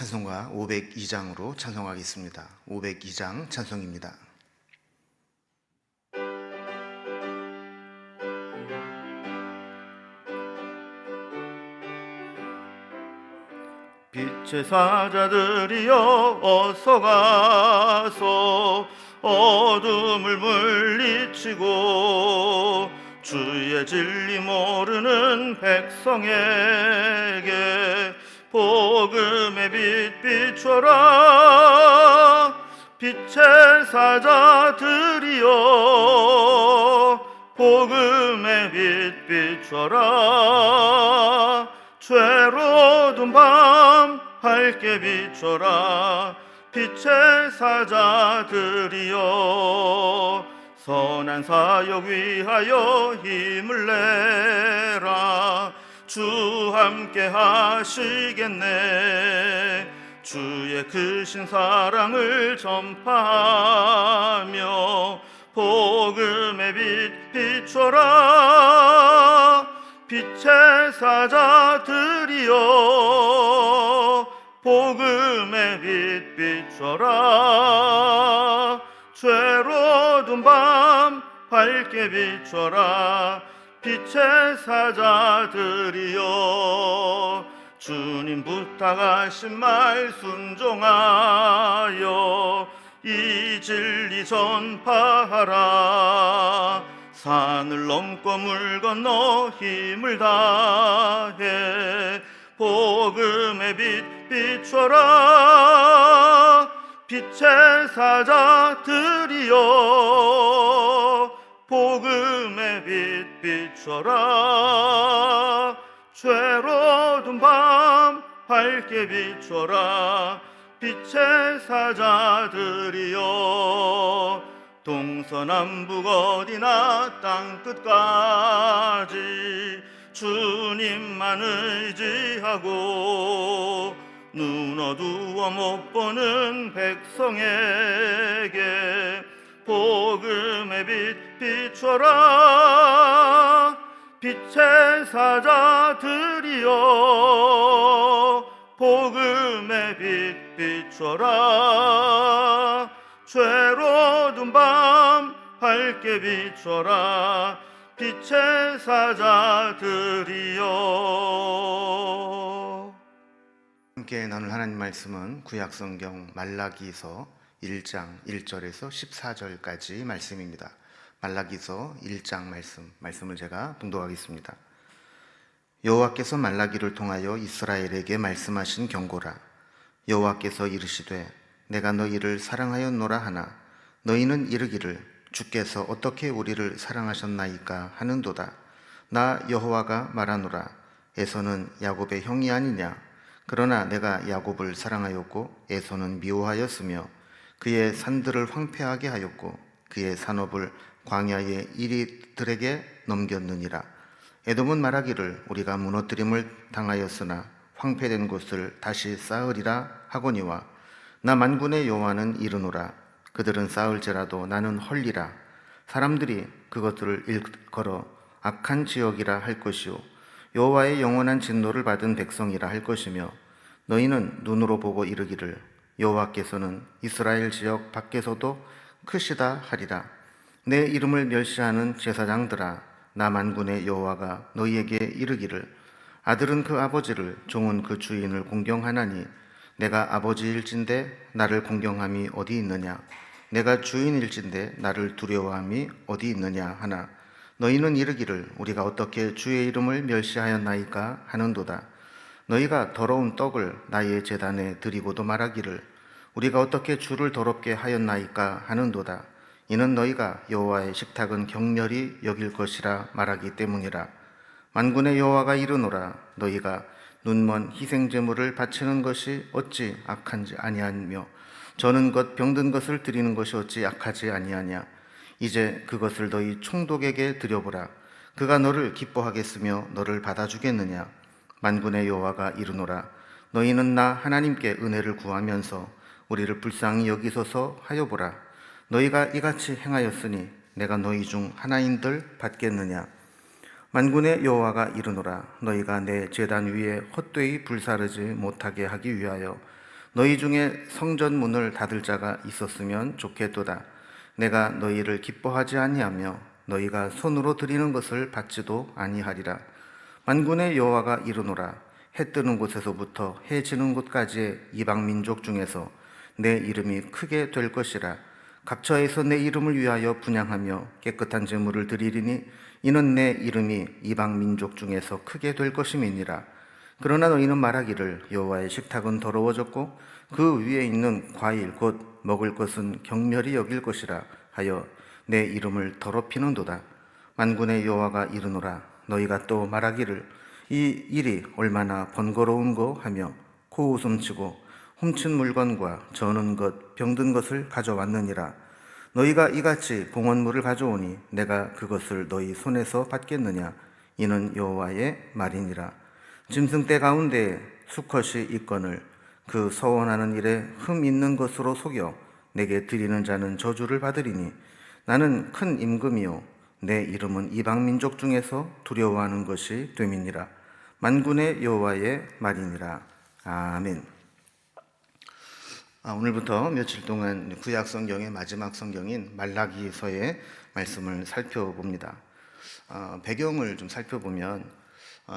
찬송가 502장으로 찬송하겠습니다. 502장 찬송입니다. 빛의 사자들이여 어서 가서 어둠을 물리치고 주의 진리 모르는 백성에게 복음의 빛 비춰라. 빛의 사자들이여 복음의 빛 비춰라. 죄로운 밤 밝게 비춰라. 빛의 사자들이여 선한 사역 위하여 힘을 내라. 주 함께 하시겠네. 주의 크신 사랑을 전파하며 복음의 빛 비춰라. 빛의 사자들이여 복음의 빛 비춰라. 죄로운 밤 밝게 비춰라. 빛의 사자들이여 주님 부탁하신 말 순종하여 이 진리 전파하라. 산을 넘고 물 건너 힘을 다해 복음의 빛 비춰라. 빛의 사자들이여 복음의 빛 비춰라. 죄로운 밤 밝게 비춰라. 빛의 사자들이여 동서남북 어디나 땅끝까지 주님만 의지하고 눈 어두워 못 보는 백성에게 복음의 빛 비춰라. 빛의 사자들이여 복음의 빛 비춰라. 죄로운 밤 밝게 비춰라. 빛의 사자들이여. 함께 나눌 하나님 말씀은 구약성경 말라기서 1장 1절에서 14절까지 말씀입니다. 말라기서 1장 말씀을 제가 봉독하겠습니다. 여호와께서 말라기를 통하여 이스라엘에게 말씀하신 경고라. 여호와께서 이르시되 내가 너희를 사랑하였노라 하나 너희는 이르기를 주께서 어떻게 우리를 사랑하셨나이까 하는도다. 나 여호와가 말하노라. 에서는 야곱의 형이 아니냐. 그러나 내가 야곱을 사랑하였고 에서는 미워하였으며 그의 산들을 황폐하게 하였고 그의 산업을 광야의 이리들에게 넘겼느니라. 에돔은 말하기를 우리가 무너뜨림을 당하였으나 황폐된 곳을 다시 쌓으리라 하거니와 나 만군의 여호와는 이르노라. 그들은 쌓을지라도 나는 헐리라. 사람들이 그것들을 일컬어 악한 지역이라 할 것이요 여호와의 영원한 진노를 받은 백성이라 할 것이며 너희는 눈으로 보고 이르기를 여호와께서는 이스라엘 지역 밖에서도 크시다 하리라. 내 이름을 멸시하는 제사장들아 나 만군의 여호와가 너희에게 이르기를 아들은 그 아버지를 종은 그 주인을 공경하나니 내가 아버지일진데 나를 공경함이 어디 있느냐. 내가 주인일진데 나를 두려워함이 어디 있느냐 하나 너희는 이르기를 우리가 어떻게 주의 이름을 멸시하였나이까 하는도다. 너희가 더러운 떡을 나의 제단에 드리고도 말하기를 우리가 어떻게 주를 더럽게 하였나이까 하는도다. 이는 너희가 여호와의 식탁은 경멸히 여길 것이라 말하기 때문이라. 만군의 여호와가 이르노라. 너희가 눈먼 희생제물을 바치는 것이 어찌 악한지 아니하며 저는 것 병든 것을 드리는 것이 어찌 악하지 아니하냐. 이제 그것을 너희 총독에게 드려보라. 그가 너를 기뻐하겠으며 너를 받아주겠느냐. 만군의 여호와가 이르노라. 너희는 나 하나님께 은혜를 구하면서 우리를 불쌍히 여기소서 하여보라. 너희가 이같이 행하였으니 내가 너희 중 하나인들 받겠느냐. 만군의 여호와가 이르노라. 너희가 내 제단 위에 헛되이 불사르지 못하게 하기 위하여 너희 중에 성전 문을 닫을 자가 있었으면 좋겠도다. 내가 너희를 기뻐하지 아니하며 너희가 손으로 드리는 것을 받지도 아니하리라. 만군의 여호와가 이르노라. 해 뜨는 곳에서부터 해 지는 곳까지의 이방 민족 중에서 내 이름이 크게 될 것이라. 각처에서 내 이름을 위하여 분향하며 깨끗한 제물을 드리리니 이는 내 이름이 이방 민족 중에서 크게 될 것임이니라. 그러나 너희는 말하기를 여호와의 식탁은 더러워졌고 그 위에 있는 과일 곧 먹을 것은 경멸히 여길 것이라 하여 내 이름을 더럽히는도다. 만군의 여호와가 이르노라. 너희가 또 말하기를 이 일이 얼마나 번거로운고 하며 코웃음치고 훔친 물건과 저는 것 병든 것을 가져왔느니라. 너희가 이같이 봉헌물을 가져오니 내가 그것을 너희 손에서 받겠느냐. 이는 여호와의 말이니라. 짐승 떼 가운데 수컷이 있거늘 그 서원하는 일에 흠 있는 것으로 속여 내게 드리는 자는 저주를 받으리니 나는 큰 임금이요 내 이름은 이방 민족 중에서 두려워하는 것이 됨이니라. 만군의 여호와의 말이니라. 아멘. 오늘부터 며칠 동안 구약 성경의 마지막 성경인 말라기서의 말씀을 살펴봅니다. 배경을 좀 살펴보면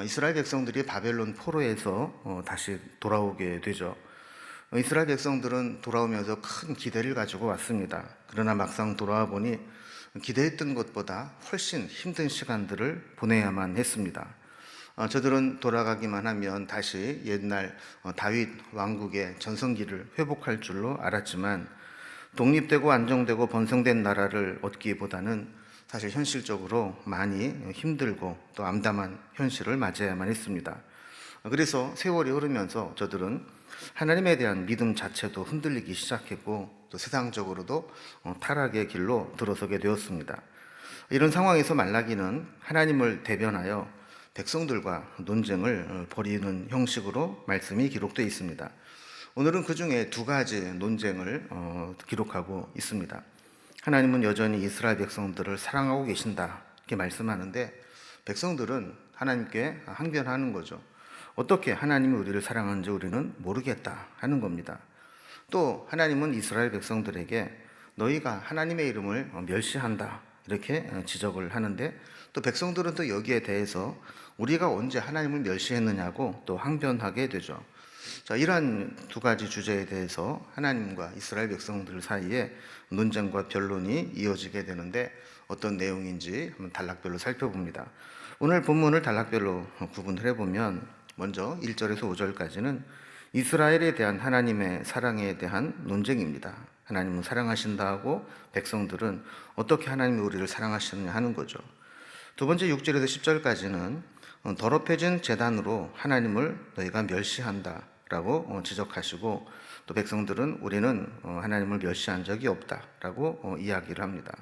이스라엘 백성들이 바벨론 포로에서 다시 돌아오게 되죠. 이스라엘 백성들은 돌아오면서 큰 기대를 가지고 왔습니다. 그러나 막상 돌아와 보니 기대했던 것보다 훨씬 힘든 시간들을 보내야만 했습니다. 저들은 돌아가기만 하면 다시 옛날 다윗 왕국의 전성기를 회복할 줄로 알았지만 독립되고 안정되고 번성된 나라를 얻기보다는 사실 현실적으로 많이 힘들고 또 암담한 현실을 맞이해야만 했습니다. 그래서 세월이 흐르면서 저들은 하나님에 대한 믿음 자체도 흔들리기 시작했고 또 세상적으로도 타락의 길로 들어서게 되었습니다. 이런 상황에서 말라기는 하나님을 대변하여 백성들과 논쟁을 벌이는 형식으로 말씀이 기록되어 있습니다. 오늘은 그 중에 두 가지 논쟁을 기록하고 있습니다. 하나님은 여전히 이스라엘 백성들을 사랑하고 계신다 이렇게 말씀하는데 백성들은 하나님께 항변하는 거죠. 어떻게 하나님이 우리를 사랑하는지 우리는 모르겠다 하는 겁니다. 또 하나님은 이스라엘 백성들에게 너희가 하나님의 이름을 멸시한다 이렇게 지적을 하는데 또 백성들은 또 여기에 대해서 우리가 언제 하나님을 멸시했느냐고 또 항변하게 되죠. 자, 이러한 두 가지 주제에 대해서 하나님과 이스라엘 백성들 사이에 논쟁과 변론이 이어지게 되는데 어떤 내용인지 한번 단락별로 살펴봅니다. 오늘 본문을 단락별로 구분을 해보면 먼저 1절에서 5절까지는 이스라엘에 대한 하나님의 사랑에 대한 논쟁입니다. 하나님은 사랑하신다 하고 백성들은 어떻게 하나님이 우리를 사랑하시느냐 하는 거죠. 두 번째 6절에서 10절까지는 더럽혀진 제단으로 하나님을 너희가 멸시한다 라고 지적하시고 또 백성들은 우리는 하나님을 멸시한 적이 없다 라고 이야기를 합니다.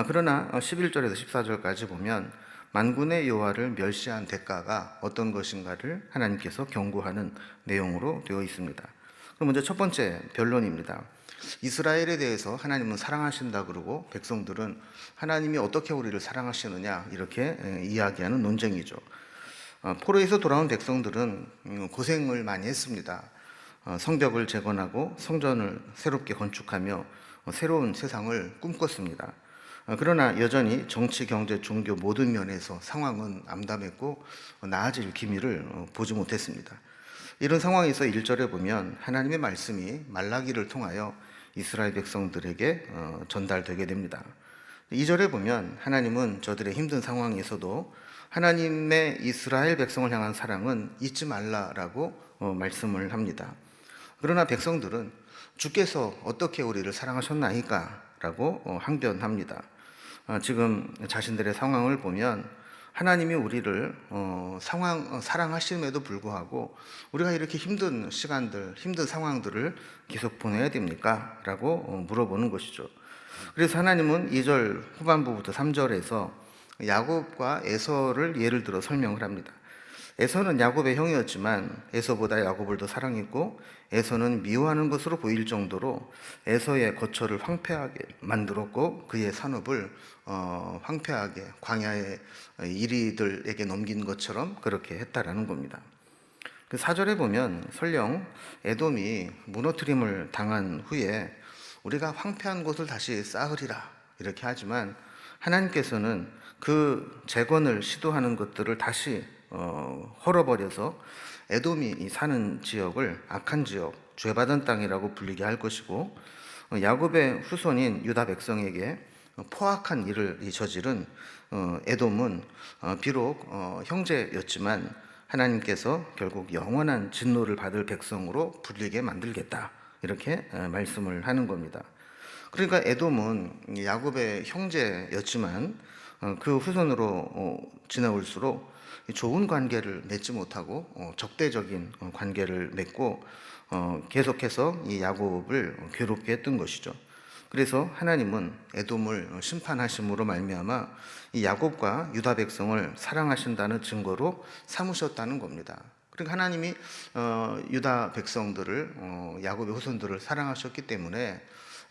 그러나 11절에서 14절까지 보면 만군의 여호와를 멸시한 대가가 어떤 것인가를 하나님께서 경고하는 내용으로 되어 있습니다. 그럼 먼저 첫 번째 변론입니다. 이스라엘에 대해서 하나님은 사랑하신다 그러고 백성들은 하나님이 어떻게 우리를 사랑하시느냐 이렇게 이야기하는 논쟁이죠. 포로에서 돌아온 백성들은 고생을 많이 했습니다. 성벽을 재건하고 성전을 새롭게 건축하며 새로운 세상을 꿈꿨습니다. 그러나 여전히 정치, 경제, 종교 모든 면에서 상황은 암담했고 나아질 기미를 보지 못했습니다. 이런 상황에서 1절에 보면 하나님의 말씀이 말라기를 통하여 이스라엘 백성들에게 전달되게 됩니다. 2절에 보면 하나님은 저들의 힘든 상황에서도 하나님의 이스라엘 백성을 향한 사랑은 잊지 말라라고 말씀을 합니다. 그러나 백성들은 주께서 어떻게 우리를 사랑하셨나이까? 라고 항변합니다. 지금 자신들의 상황을 보면 하나님이 우리를 사랑하심에도 불구하고 우리가 이렇게 힘든 시간들, 힘든 상황들을 계속 보내야 됩니까? 라고 물어보는 것이죠. 그래서 하나님은 2절 후반부부터 3절에서 야곱과 에서를 예를 들어 설명을 합니다. 에서는 야곱의 형이었지만 에서보다 야곱을 더 사랑했고 에서는 미워하는 것으로 보일 정도로 에서의 거처를 황폐하게 만들었고 그의 산업을 황폐하게 광야의 이리들에게 넘긴 것처럼 그렇게 했다라는 겁니다. 그 4절에 보면 설령 에돔이 무너뜨림을 당한 후에 우리가 황폐한 곳을 다시 쌓으리라 이렇게 하지만 하나님께서는 그 재건을 시도하는 것들을 다시 헐어버려서 에돔이 사는 지역을 악한 지역, 죄받은 땅이라고 불리게 할 것이고 야곱의 후손인 유다 백성에게 포악한 일을 저지른 에돔은 비록 형제였지만 하나님께서 결국 영원한 진노를 받을 백성으로 불리게 만들겠다 이렇게 말씀을 하는 겁니다. 그러니까 에돔은 야곱의 형제였지만 그 후손으로 지나올수록 좋은 관계를 맺지 못하고 적대적인 관계를 맺고 계속해서 이 야곱을 괴롭게 했던 것이죠. 그래서 하나님은 에돔을 심판하심으로 말미암아 이 야곱과 유다 백성을 사랑하신다는 증거로 삼으셨다는 겁니다. 그러니까 하나님이 유다 백성들을 야곱의 후손들을 사랑하셨기 때문에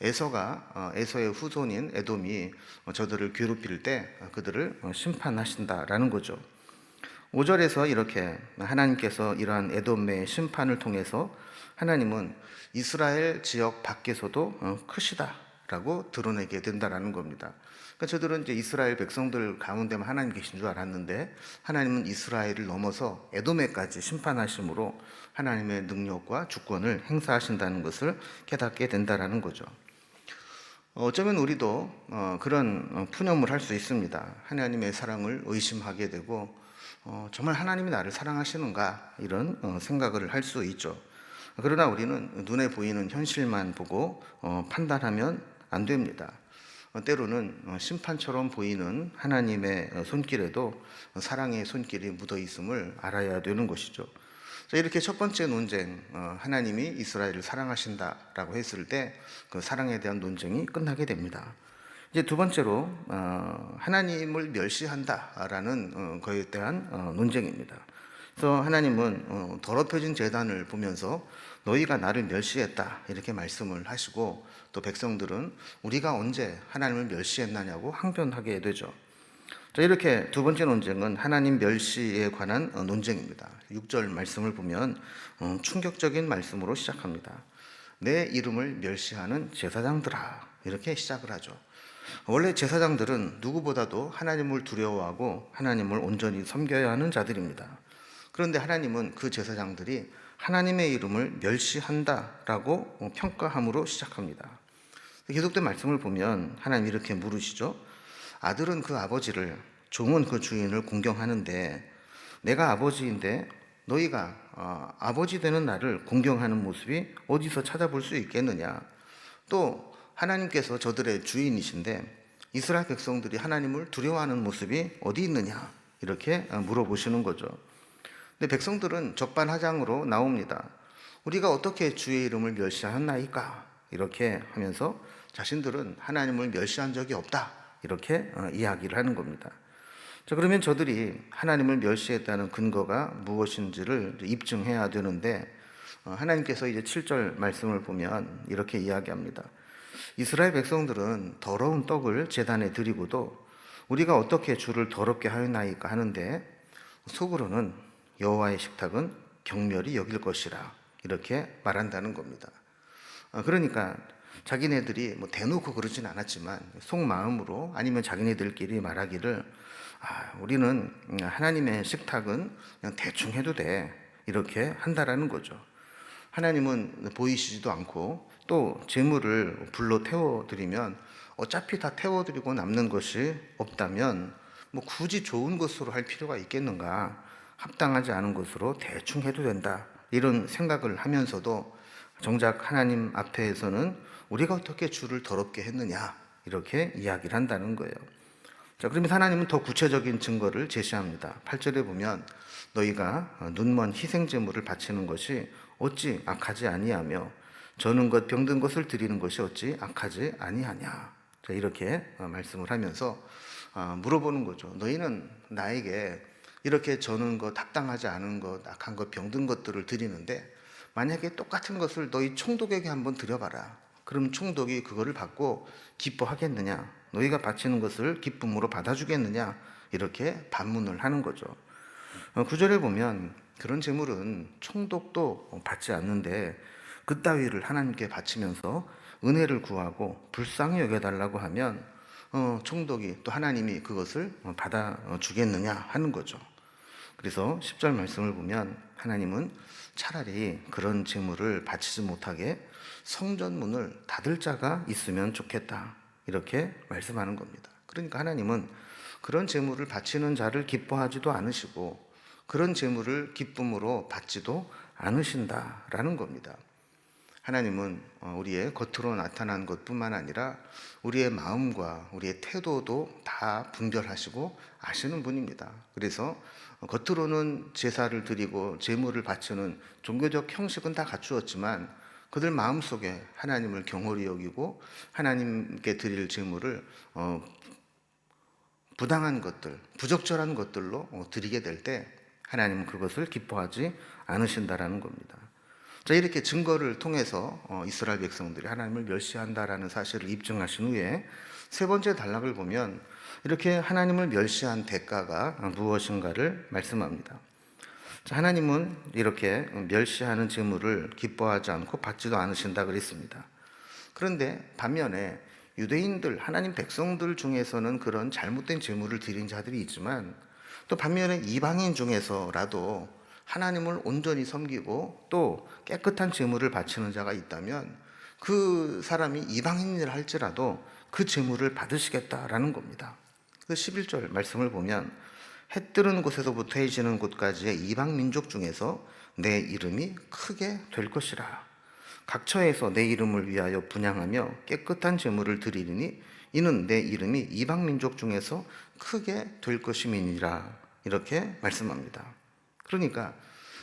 에서의 후손인 에돔이 저들을 괴롭힐 때 그들을 심판하신다라는 거죠. 5절에서 이렇게 하나님께서 이러한 에돔의 심판을 통해서 하나님은 이스라엘 지역 밖에서도 크시다라고 드러내게 된다라는 겁니다. 그러니까 저들은 이제 이스라엘 백성들 가운데만 하나님 계신 줄 알았는데 하나님은 이스라엘을 넘어서 에돔에까지 심판하심으로 하나님의 능력과 주권을 행사하신다는 것을 깨닫게 된다라는 거죠. 어쩌면 우리도 그런 푸념을 할 수 있습니다. 하나님의 사랑을 의심하게 되고 정말 하나님이 나를 사랑하시는가 이런 생각을 할 수 있죠. 그러나 우리는 눈에 보이는 현실만 보고 판단하면 안 됩니다. 때로는 심판처럼 보이는 하나님의 손길에도 사랑의 손길이 묻어 있음을 알아야 되는 것이죠. 이렇게 첫 번째 논쟁, 하나님이 이스라엘을 사랑하신다라고 했을 때 그 사랑에 대한 논쟁이 끝나게 됩니다. 이제 두 번째로 하나님을 멸시한다라는 것에 대한 논쟁입니다. 그래서 하나님은 더럽혀진 제단을 보면서 너희가 나를 멸시했다 이렇게 말씀을 하시고 또 백성들은 우리가 언제 하나님을 멸시했나냐고 항변하게 되죠. 자, 이렇게 두 번째 논쟁은 하나님 멸시에 관한 논쟁입니다. 6절 말씀을 보면 충격적인 말씀으로 시작합니다. 내 이름을 멸시하는 제사장들아 이렇게 시작을 하죠. 원래 제사장들은 누구보다도 하나님을 두려워하고 하나님을 온전히 섬겨야 하는 자들입니다. 그런데 하나님은 그 제사장들이 하나님의 이름을 멸시한다라고 평가함으로 시작합니다. 계속된 말씀을 보면 하나님 이렇게 물으시죠. 아들은 그 아버지를, 종은 그 주인을 공경하는데 내가 아버지인데 너희가 아버지 되는 나를 공경하는 모습이 어디서 찾아볼 수 있겠느냐. 또 하나님께서 저들의 주인이신데 이스라엘 백성들이 하나님을 두려워하는 모습이 어디 있느냐 이렇게 물어보시는 거죠. 근데 백성들은 적반하장으로 나옵니다. 우리가 어떻게 주의 이름을 멸시하나이까 이렇게 하면서 자신들은 하나님을 멸시한 적이 없다 이렇게 이야기를 하는 겁니다. 자, 그러면 저들이 하나님을 멸시했다는 근거가 무엇인지를 입증해야 되는데 하나님께서 이제 7절 말씀을 보면 이렇게 이야기합니다. 이스라엘 백성들은 더러운 떡을 제단에 드리고도 우리가 어떻게 주를 더럽게 하였나이까 하는데 속으로는 여호와의 식탁은 경멸이 여길 것이라 이렇게 말한다는 겁니다. 그러니까 자기네들이 뭐 대놓고 그러진 않았지만 속마음으로 아니면 자기네들끼리 말하기를 우리는 하나님의 식탁은 그냥 대충 해도 돼 이렇게 한다라는 거죠. 하나님은 보이시지도 않고 또 재물을 불로 태워드리면 어차피 다 태워드리고 남는 것이 없다면 뭐 굳이 좋은 것으로 할 필요가 있겠는가, 합당하지 않은 것으로 대충 해도 된다 이런 생각을 하면서도 정작 하나님 앞에서는 우리가 어떻게 주를 더럽게 했느냐 이렇게 이야기를 한다는 거예요. 자, 그러면 하나님은 더 구체적인 증거를 제시합니다. 8절에 보면 너희가 눈먼 희생제물을 바치는 것이 어찌 악하지 아니하며 저는 것 병든 것을 드리는 것이 어찌 악하지 아니하냐. 자, 이렇게 말씀을 하면서 물어보는 거죠. 너희는 나에게 이렇게 저는 것, 합당하지 않은 것, 악한 것, 병든 것들을 드리는데 만약에 똑같은 것을 너희 총독에게 한번 드려봐라. 그럼 총독이 그거를 받고 기뻐하겠느냐? 너희가 바치는 것을 기쁨으로 받아주겠느냐? 이렇게 반문을 하는 거죠. 9절에 보면 그런 제물은 총독도 받지 않는데 그따위를 하나님께 바치면서 은혜를 구하고 불쌍히 여겨달라고 하면 총독이 또 하나님이 그것을 받아 주겠느냐 하는 거죠. 그래서 10절 말씀을 보면 하나님은 차라리 그런 제물을 바치지 못하게 성전문을 닫을 자가 있으면 좋겠다, 이렇게 말씀하는 겁니다. 그러니까 하나님은 그런 제물을 바치는 자를 기뻐하지도 않으시고 그런 제물을 기쁨으로 받지도 않으신다라는 겁니다. 하나님은 우리의 겉으로 나타난 것뿐만 아니라 우리의 마음과 우리의 태도도 다 분별하시고 아시는 분입니다. 그래서 겉으로는 제사를 드리고 제물을 바치는 종교적 형식은 다 갖추었지만 그들 마음속에 하나님을 경홀히 여기고 하나님께 드릴 제물을 부당한 것들, 부적절한 것들로 드리게 될 때 하나님은 그것을 기뻐하지 않으신다라는 겁니다. 자, 이렇게 증거를 통해서 이스라엘 백성들이 하나님을 멸시한다라는 사실을 입증하신 후에 세 번째 단락을 보면 이렇게 하나님을 멸시한 대가가 무엇인가를 말씀합니다. 자, 하나님은 이렇게 멸시하는 제물을 기뻐하지 않고 받지도 않으신다 그랬습니다. 그런데 반면에 유대인들, 하나님 백성들 중에서는 그런 잘못된 제물을 드린 자들이 있지만 또 반면에 이방인 중에서라도 하나님을 온전히 섬기고 또 깨끗한 제물을 바치는 자가 있다면 그 사람이 이방인이라 할지라도 그 제물을 받으시겠다라는 겁니다. 그 11절 말씀을 보면 해 뜨는 곳에서부터 해 지는 곳까지의 이방 민족 중에서 내 이름이 크게 될 것이라. 각처에서 내 이름을 위하여 분향하며 깨끗한 제물을 드리리니 이는 내 이름이 이방 민족 중에서 크게 될 것임이니라. 이렇게 말씀합니다. 그러니까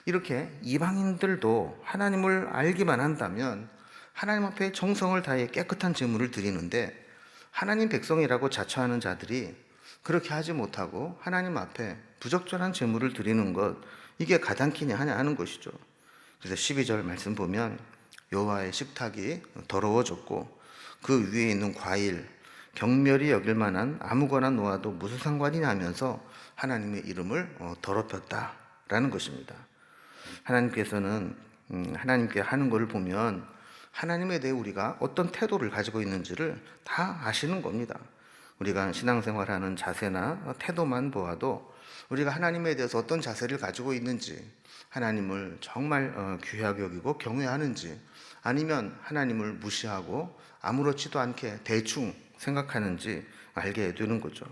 이렇게 이방인들도 하나님을 알기만 한다면 하나님 앞에 정성을 다해 깨끗한 제물을 드리는데 하나님 백성이라고 자처하는 자들이 그렇게 하지 못하고 하나님 앞에 부적절한 제물을 드리는 것, 이게 가당키냐 하냐 하는 것이죠. 그래서 12절 말씀 보면 여호와의 식탁이 더러워졌고 그 위에 있는 과일, 경멸이 여길 만한 아무거나 놓아도 무슨 상관이냐 하면서 하나님의 이름을 더럽혔다라는 것입니다. 하나님께서는 하나님께 하는 것을 보면 하나님에 대해 우리가 어떤 태도를 가지고 있는지를 다 아시는 겁니다. 우리가 신앙생활하는 자세나 태도만 보아도 우리가 하나님에 대해서 어떤 자세를 가지고 있는지, 하나님을 정말 귀하게 여기고 경외하는지, 아니면 하나님을 무시하고 아무렇지도 않게 대충 생각하는지 알게 되는 거죠.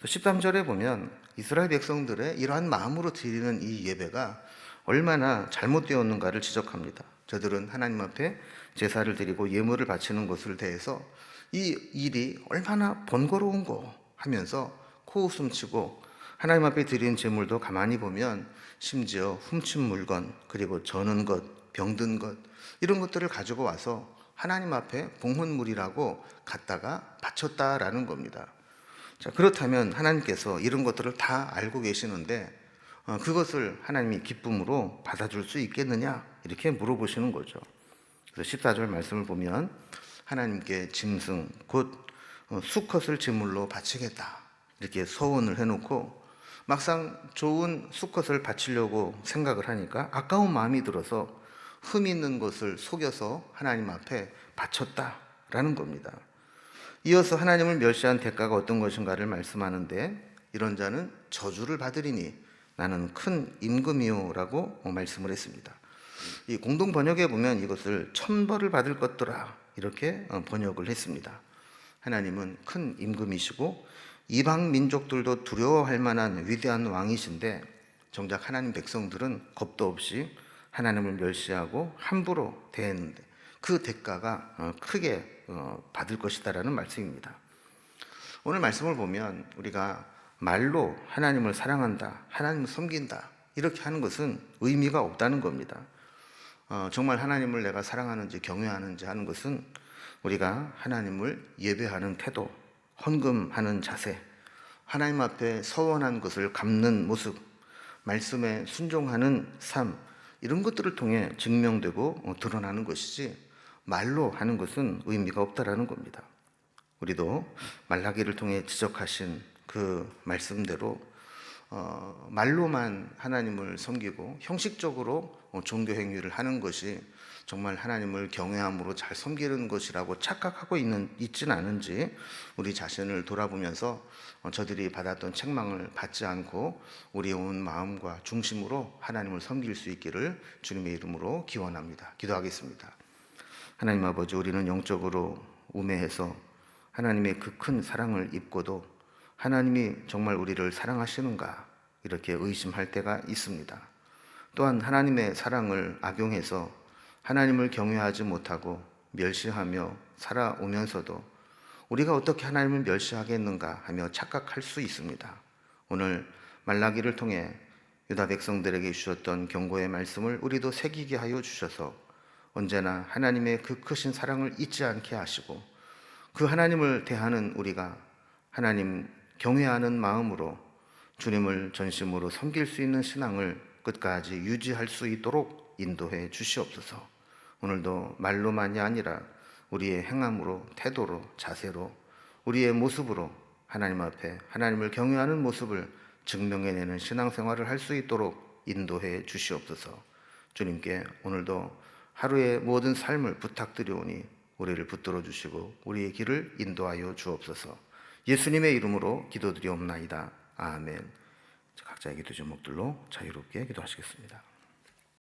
13절에 보면 이스라엘 백성들의 이러한 마음으로 드리는 이 예배가 얼마나 잘못되었는가를 지적합니다. 저들은 하나님 앞에 제사를 드리고 예물을 바치는 것을 대해서 이 일이 얼마나 번거로운고 하면서 코웃음치고 하나님 앞에 드린 제물도 가만히 보면 심지어 훔친 물건, 그리고 저는 것, 병든 것, 이런 것들을 가지고 와서 하나님 앞에 봉헌물이라고 갖다가 바쳤다라는 겁니다. 자, 그렇다면 하나님께서 이런 것들을 다 알고 계시는데 그것을 하나님이 기쁨으로 받아줄 수 있겠느냐, 이렇게 물어보시는 거죠. 그래서 14절 말씀을 보면 하나님께 짐승 곧 수컷을 제물로 바치겠다, 이렇게 서원을 해놓고 막상 좋은 수컷을 바치려고 생각을 하니까 아까운 마음이 들어서 흠 있는 것을 속여서 하나님 앞에 바쳤다라는 겁니다. 이어서 하나님을 멸시한 대가가 어떤 것인가를 말씀하는데 이런 자는 저주를 받으리니 나는 큰 임금이요라고 말씀을 했습니다. 이 공동 번역에 보면 이것을 천벌을 받을 것더라, 이렇게 번역을 했습니다. 하나님은 큰 임금이시고 이방 민족들도 두려워할 만한 위대한 왕이신데 정작 하나님 백성들은 겁도 없이 하나님을 멸시하고 함부로 대했는데 그 대가가 크게 받을 것이다라는 말씀입니다. 오늘 말씀을 보면 우리가 말로 하나님을 사랑한다, 하나님을 섬긴다, 이렇게 하는 것은 의미가 없다는 겁니다. 정말 하나님을 내가 사랑하는지 경외하는지 하는 것은 우리가 하나님을 예배하는 태도, 헌금하는 자세, 하나님 앞에 서원한 것을 갚는 모습, 말씀에 순종하는 삶, 이런 것들을 통해 증명되고 드러나는 것이지 말로 하는 것은 의미가 없다라는 겁니다. 우리도 말라기를 통해 지적하신 그 말씀대로 말로만 하나님을 섬기고 형식적으로 종교 행위를 하는 것이 정말 하나님을 경외함으로 잘 섬기는 것이라고 착각하고 있지는 않은지 우리 자신을 돌아보면서 저들이 받았던 책망을 받지 않고 우리의 온 마음과 중심으로 하나님을 섬길 수 있기를 주님의 이름으로 기원합니다. 기도하겠습니다. 하나님 아버지, 우리는 영적으로 우매해서 하나님의 그 큰 사랑을 입고도 하나님이 정말 우리를 사랑하시는가 이렇게 의심할 때가 있습니다. 또한 하나님의 사랑을 악용해서 하나님을 경외하지 못하고 멸시하며 살아오면서도 우리가 어떻게 하나님을 멸시하겠는가 하며 착각할 수 있습니다. 오늘 말라기를 통해 유다 백성들에게 주셨던 경고의 말씀을 우리도 새기게 하여 주셔서 언제나 하나님의 그 크신 사랑을 잊지 않게 하시고 그 하나님을 대하는 우리가 하나님 경외하는 마음으로 주님을 전심으로 섬길 수 있는 신앙을 끝까지 유지할 수 있도록 인도해 주시옵소서. 오늘도 말로만이 아니라 우리의 행함으로, 태도로, 자세로, 우리의 모습으로 하나님 앞에 하나님을 경외하는 모습을 증명해내는 신앙생활을 할 수 있도록 인도해 주시옵소서. 주님께 오늘도 하루의 모든 삶을 부탁드리오니 우리를 붙들어 주시고 우리의 길을 인도하여 주옵소서. 예수님의 이름으로 기도드리옵나이다. 아멘. 각자의 기도 제목들로 자유롭게 기도하시겠습니다.